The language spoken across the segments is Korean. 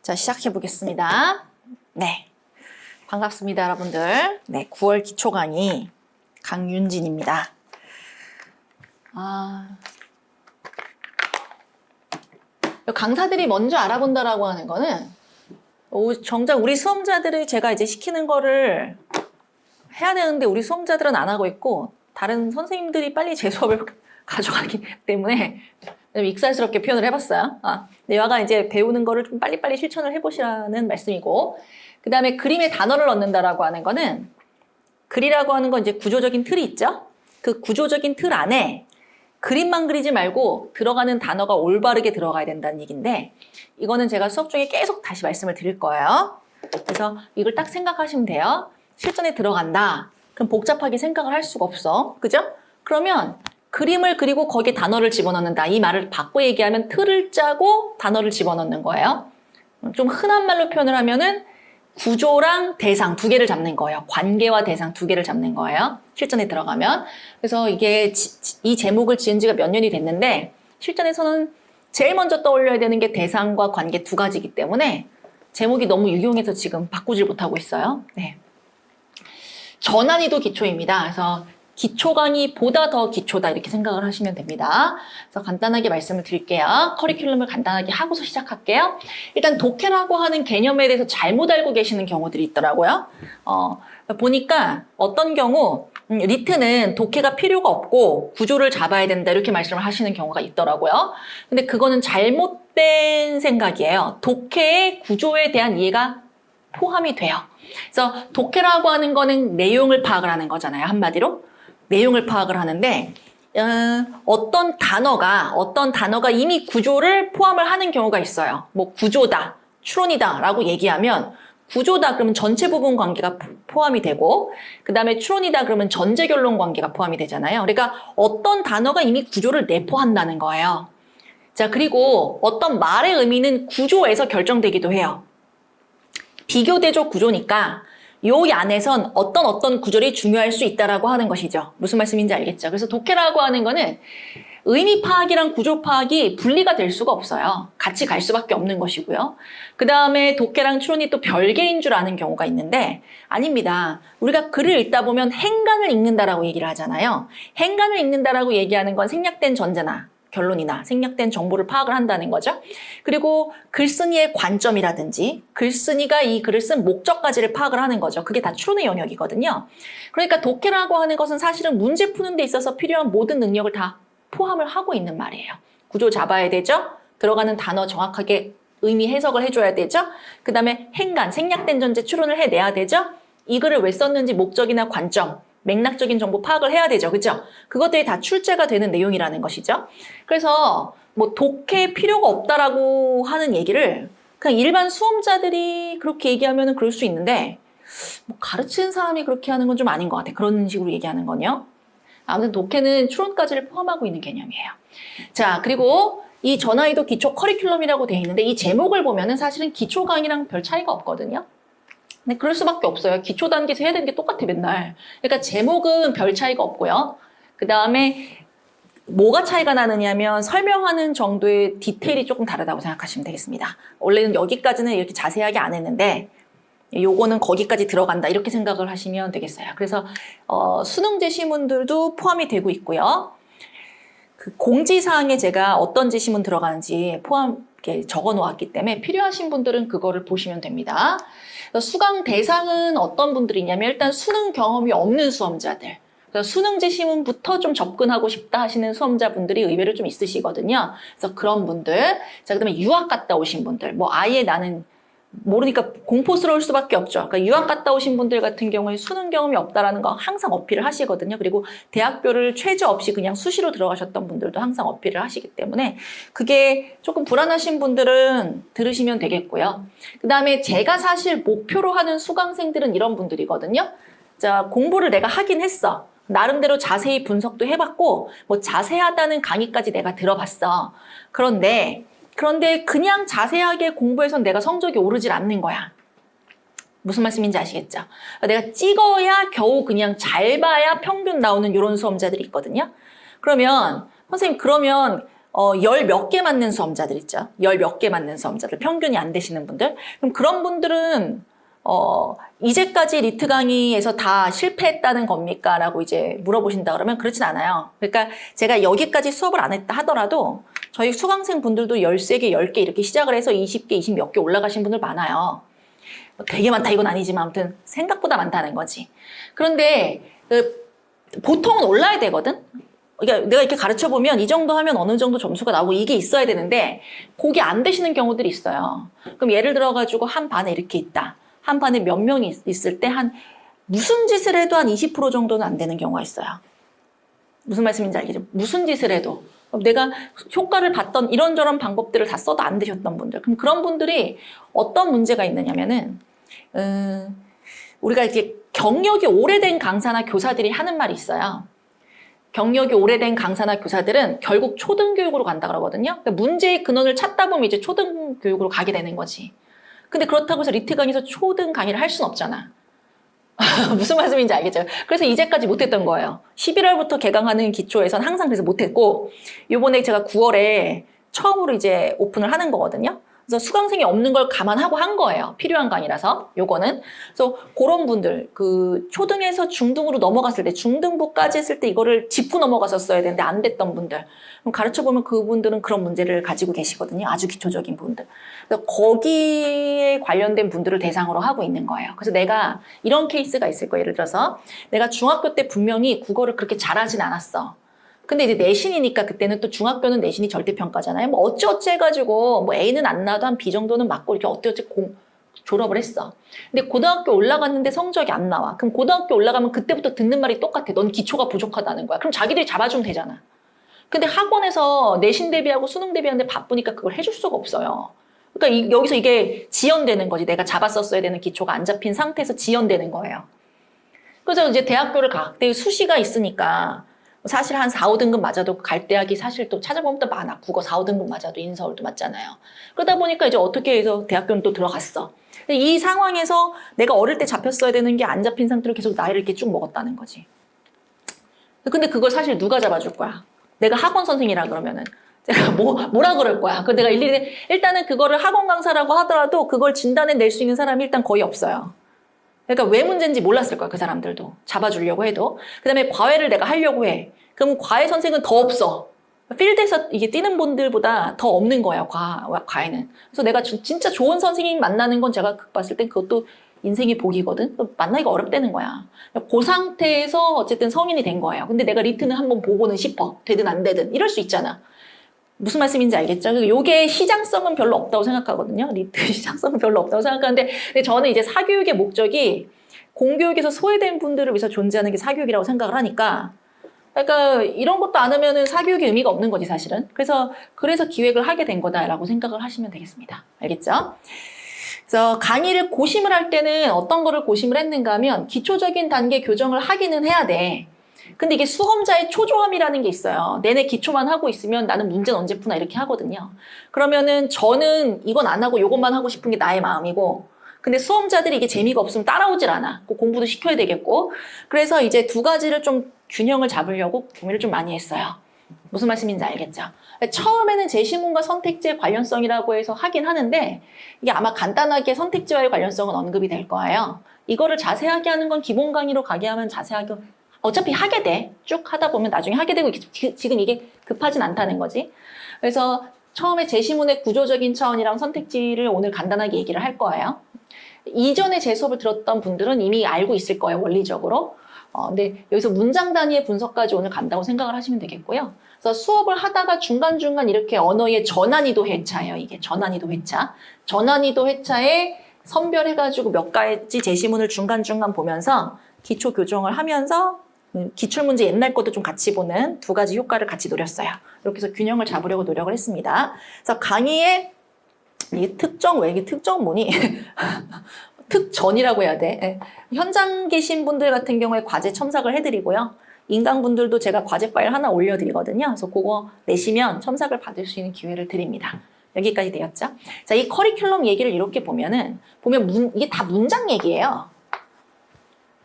자, 시작해 보겠습니다. 네. 반갑습니다, 여러분들. 네, 9월 기초 강의 강윤진입니다. 강사들이 먼저 알아본다라고 하는 거는 정작 우리 수험자들이 제가 이제 시키는 거를 해야 되는데 우리 수험자들은 안 하고 있고 다른 선생님들이 빨리 제 수업을 가져가기 때문에 익살스럽게 표현을 해봤어요. 여하가 이제 배우는 거를 좀 빨리빨리 실천을 해보시라는 말씀이고, 그 다음에 그림에 단어를 넣는다라고 하는 거는, 글이라고 하는 건 이제 구조적인 틀이 있죠? 그 구조적인 틀 안에 그림만 그리지 말고 들어가는 단어가 올바르게 들어가야 된다는 얘기인데, 이거는 제가 수업 중에 계속 다시 말씀을 드릴 거예요. 그래서 이걸 딱 생각하시면 돼요. 실전에 들어간다. 그럼 복잡하게 생각을 할 수가 없어. 그죠? 그러면 그림을 그리고 거기에 단어를 집어넣는다. 이 말을 바꿔 얘기하면 틀을 짜고 단어를 집어넣는 거예요. 좀 흔한 말로 표현을 하면은 구조랑 대상 두 개를 잡는 거예요. 관계와 대상 두 개를 잡는 거예요. 실전에 들어가면. 그래서 이게 이 제목을 지은 지가 몇 년이 됐는데 실전에서는 제일 먼저 떠올려야 되는 게 대상과 관계 두 가지이기 때문에 제목이 너무 유용해서 지금 바꾸질 못하고 있어요. 네. 저난이도 기초입니다. 그래서 기초 강의보다 더 기초다 이렇게 생각을 하시면 됩니다. 그래서 간단하게 말씀을 드릴게요. 커리큘럼을 간단하게 하고서 시작할게요. 일단 독해라고 하는 개념에 대해서 잘못 알고 계시는 경우들이 있더라고요. 보니까 어떤 경우 리트는 독해가 필요가 없고 구조를 잡아야 된다 이렇게 말씀을 하시는 경우가 있더라고요. 근데 그거는 잘못된 생각이에요. 독해의 구조에 대한 이해가 포함이 돼요. 그래서 독해라고 하는 거는 내용을 파악을 하는 거잖아요. 한마디로. 내용을 파악을 하는데 어떤 단어가 이미 구조를 포함을 하는 경우가 있어요. 뭐 구조다, 추론이다 라고 얘기하면 구조다 그러면 전체 부분 관계가 포함이 되고 그 다음에 추론이다 그러면 전제 결론 관계가 포함이 되잖아요. 그러니까 어떤 단어가 이미 구조를 내포한다는 거예요. 자, 그리고 어떤 말의 의미는 구조에서 결정되기도 해요. 비교대조 구조니까 요 안에선 어떤 구조를 중요할 수 있다라고 하는 것이죠. 무슨 말씀인지 알겠죠? 그래서 독해라고 하는 거는 의미 파악이랑 구조 파악이 분리가 될 수가 없어요. 같이 갈 수밖에 없는 것이고요. 그 다음에 독해랑 추론이 또 별개인 줄 아는 경우가 있는데 아닙니다. 우리가 글을 읽다 보면 행간을 읽는다라고 얘기를 하잖아요. 행간을 읽는다라고 얘기하는 건 생략된 전제나 결론이나 생략된 정보를 파악을 한다는 거죠. 그리고 글쓴이의 관점이라든지 글쓴이가 이 글을 쓴 목적까지를 파악을 하는 거죠. 그게 다 추론의 영역이거든요. 그러니까 독해라고 하는 것은 사실은 문제 푸는 데 있어서 필요한 모든 능력을 다 포함을 하고 있는 말이에요. 구조 잡아야 되죠. 들어가는 단어 정확하게 의미 해석을 해줘야 되죠. 그 다음에 행간, 생략된 전제 추론을 해내야 되죠. 이 글을 왜 썼는지 목적이나 관점, 맥락적인 정보 파악을 해야 되죠. 그죠? 그것들이 다 출제가 되는 내용이라는 것이죠. 그래서 뭐 독해 필요가 없다라고 하는 얘기를 그냥 일반 수험자들이 그렇게 얘기하면 그럴 수 있는데 뭐 가르치는 사람이 그렇게 하는 건 좀 아닌 것 같아요. 그런 식으로 얘기하는 건요. 아무튼 독해는 추론까지를 포함하고 있는 개념이에요. 자, 그리고 이 전화위도 기초 커리큘럼이라고 되어 있는데 이 제목을 보면은 사실은 기초 강의랑 별 차이가 없거든요. 근데 그럴 수밖에 없어요. 기초 단계에서 해야 되는 게 똑같아 맨날. 그러니까 제목은 별 차이가 없고요. 그 다음에 뭐가 차이가 나느냐면 설명하는 정도의 디테일이 조금 다르다고 생각하시면 되겠습니다. 원래는 여기까지는 이렇게 자세하게 안 했는데 요거는 거기까지 들어간다 이렇게 생각을 하시면 되겠어요. 그래서 수능 제시문들도 포함이 되고 있고요. 그 공지사항에 제가 어떤 제시문 들어가는지 이렇게 적어 놓았기 때문에 필요하신 분들은 그거를 보시면 됩니다. 수강 대상은 어떤 분들이냐면 일단 수능 경험이 없는 수험자들. 그래서 수능 제시문부터 좀 접근하고 싶다 하시는 수험자분들이 의외로 좀 있으시거든요. 그래서 그런 분들. 자, 그다음에 유학 갔다 오신 분들. 뭐 아예 나는 모르니까 공포스러울 수밖에 없죠. 그러니까 유학 갔다 오신 분들 같은 경우에 수능 경험이 없다라는 거 항상 어필을 하시거든요. 그리고 대학교를 최저 없이 그냥 수시로 들어가셨던 분들도 항상 어필을 하시기 때문에 그게 조금 불안하신 분들은 들으시면 되겠고요. 그 다음에 제가 사실 목표로 하는 수강생들은 이런 분들이거든요. 자, 공부를 내가 하긴 했어. 나름대로 자세히 분석도 해봤고 뭐 자세하다는 강의까지 내가 들어봤어. 그런데 그냥 자세하게 공부해서 내가 성적이 오르질 않는 거야. 무슨 말씀인지 아시겠죠? 내가 찍어야 겨우 그냥 잘 봐야 평균 나오는 이런 수험자들이 있거든요. 그러면 선생님 열 몇 개 맞는 수험자들 있죠. 열 몇 개 맞는 수험자들, 평균이 안 되시는 분들. 그럼 그런 분들은 이제까지 리트 강의에서 다 실패했다는 겁니까? 라고 이제 물어보신다 그러면 그렇진 않아요. 그러니까 제가 여기까지 수업을 안 했다 하더라도 저희 수강생 분들도 13개, 10개 이렇게 시작을 해서 20개, 20 몇 개 올라가신 분들 많아요. 되게 많다 이건 아니지만 아무튼 생각보다 많다는 거지. 그런데 보통은 올라야 되거든? 그러니까 내가 이렇게 가르쳐 보면 이 정도 하면 어느 정도 점수가 나오고 이게 있어야 되는데 그게 안 되시는 경우들이 있어요. 그럼 예를 들어가지고 한 반에 이렇게 있다. 한 반에 몇 명이 있을 때 무슨 짓을 해도 한 20% 정도는 안 되는 경우가 있어요. 무슨 말씀인지 알겠죠? 무슨 짓을 해도. 내가 효과를 봤던 이런저런 방법들을 다 써도 안 되셨던 분들. 그럼 그런 분들이 어떤 문제가 있느냐면은, 우리가 이렇게 경력이 오래된 강사나 교사들이 하는 말이 있어요. 경력이 오래된 강사나 교사들은 결국 초등교육으로 간다 그러거든요. 그러니까 문제의 근원을 찾다 보면 이제 초등교육으로 가게 되는 거지. 근데 그렇다고 해서 리트 강의에서 초등 강의를 할 수는 없잖아. 무슨 말씀인지 알겠죠? 그래서 이제까지 못했던 거예요. 11월부터 개강하는 기초에선 항상 그래서 못했고, 요번에 제가 9월에 처음으로 이제 오픈을 하는 거거든요. 그래서 수강생이 없는 걸 감안하고 한 거예요. 필요한 강의라서, 요거는. 그래서 그런 분들, 초등에서 중등으로 넘어갔을 때, 중등부까지 했을 때 이거를 짚고 넘어갔었어야 되는데 안 됐던 분들. 그럼 가르쳐보면 그분들은 그런 문제를 가지고 계시거든요. 아주 기초적인 분들. 그래서 거기에 관련된 분들을 대상으로 하고 있는 거예요. 그래서 내가 이런 케이스가 있을 거예요. 예를 들어서 내가 중학교 때 분명히 국어를 그렇게 잘하진 않았어. 근데 이제 내신이니까 그때는 또 중학교는 내신이 절대평가잖아요. 뭐 어찌어찌 해가지고 뭐 A는 안 나도 한 B 정도는 맞고 이렇게 어찌어찌 졸업을 했어. 근데 고등학교 올라갔는데 성적이 안 나와. 그럼 고등학교 올라가면 그때부터 듣는 말이 똑같아. 넌 기초가 부족하다는 거야. 그럼 자기들이 잡아주면 되잖아. 근데 학원에서 내신 대비하고 수능 대비하는데 바쁘니까 그걸 해줄 수가 없어요. 그러니까 여기서 이게 지연되는 거지. 내가 잡았었어야 되는 기초가 안 잡힌 상태에서 지연되는 거예요. 그래서 이제 대학교를 가. 근데 수시가 있으니까 사실 한 4, 5등급 맞아도 갈 대학이 사실 또 찾아보면 또 많아. 국어 4, 5등급 맞아도 인서울도 맞잖아요. 그러다 보니까 이제 어떻게 해서 대학교는 또 들어갔어. 이 상황에서 내가 어릴 때 잡혔어야 되는 게 안 잡힌 상태로 계속 나이를 이렇게 쭉 먹었다는 거지. 근데 그걸 사실 누가 잡아줄 거야? 내가 학원 선생이라 그러면은 제가 뭐라 그럴 거야? 그 내가 일단은 그거를 학원 강사라고 하더라도 그걸 진단해 낼 수 있는 사람이 일단 거의 없어요. 그러니까 왜 문제인지 몰랐을 거야, 그 사람들도. 잡아주려고 해도. 그 다음에 과외를 내가 하려고 해. 그럼 과외 선생은 더 없어. 필드에서 이게 뛰는 분들보다 더 없는 거야, 과외는. 그래서 내가 진짜 좋은 선생님 만나는 건 제가 봤을 땐 그것도 인생의 복이거든. 만나기가 어렵다는 거야. 그 상태에서 어쨌든 성인이 된 거예요. 근데 내가 리트는 한번 보고는 싶어. 되든 안 되든. 이럴 수 있잖아. 무슨 말씀인지 알겠죠? 요게 시장성은 별로 없다고 생각하거든요. 리트 시장성은 별로 없다고 생각하는데, 근데 저는 이제 사교육의 목적이 공교육에서 소외된 분들을 위해서 존재하는 게 사교육이라고 생각을 하니까, 그러니까 이런 것도 안 하면은 사교육의 의미가 없는 거지, 사실은. 그래서 기획을 하게 된 거다라고 생각을 하시면 되겠습니다. 알겠죠? 그래서 강의를 고심을 할 때는 어떤 거를 고심을 했는가 하면 기초적인 단계 교정을 하기는 해야 돼. 근데 이게 수험자의 초조함이라는 게 있어요. 내내 기초만 하고 있으면 나는 문제는 언제 푸나 이렇게 하거든요. 그러면은 저는 이건 안 하고 이것만 하고 싶은 게 나의 마음이고, 근데 수험자들이 이게 재미가 없으면 따라오질 않아. 공부도 시켜야 되겠고. 그래서 이제 두 가지를 좀 균형을 잡으려고 고민을 좀 많이 했어요. 무슨 말씀인지 알겠죠? 처음에는 제시문과 선택지의 관련성이라고 해서 하긴 하는데 이게 아마 간단하게 선택지와의 관련성은 언급이 될 거예요. 이거를 자세하게 하는 건 기본 강의로 가게 하면 자세하게 어차피 하게 돼. 쭉 하다 보면 나중에 하게 되고 지금 이게 급하진 않다는 거지. 그래서 처음에 제시문의 구조적인 차원이랑 선택지를 오늘 간단하게 얘기를 할 거예요. 이전에 제 수업을 들었던 분들은 이미 알고 있을 거예요, 원리적으로. 근데 여기서 문장 단위의 분석까지 오늘 간다고 생각을 하시면 되겠고요. 그래서 수업을 하다가 중간중간 이렇게 언어의 전환이도 회차예요, 이게. 전환이도 회차. 전환이도 회차에 선별해가지고 몇 가지 제시문을 중간중간 보면서 기초 교정을 하면서 기출문제 옛날 것도 좀 같이 보는 두 가지 효과를 같이 노렸어요. 이렇게 해서 균형을 잡으려고 노력을 했습니다. 그래서 강의의 이 왜 이게 특정문이 특전이라고 해야 돼. 현장 계신 분들 같은 경우에 과제 첨삭을 해드리고요. 인강분들도 제가 과제 파일 하나 올려드리거든요. 그래서 그거 내시면 첨삭을 받을 수 있는 기회를 드립니다. 여기까지 되었죠? 자, 이 커리큘럼 얘기를 이렇게 보면 이게 다 문장 얘기예요.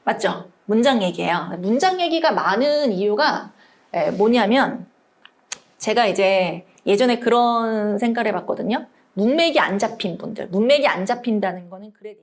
맞죠? 문장 얘기예요. 문장 얘기가 많은 이유가 뭐냐면 제가 이제 예전에 그런 생각을 해봤거든요. 문맥이 안 잡힌 분들, 문맥이 안 잡힌다는 거는 그래도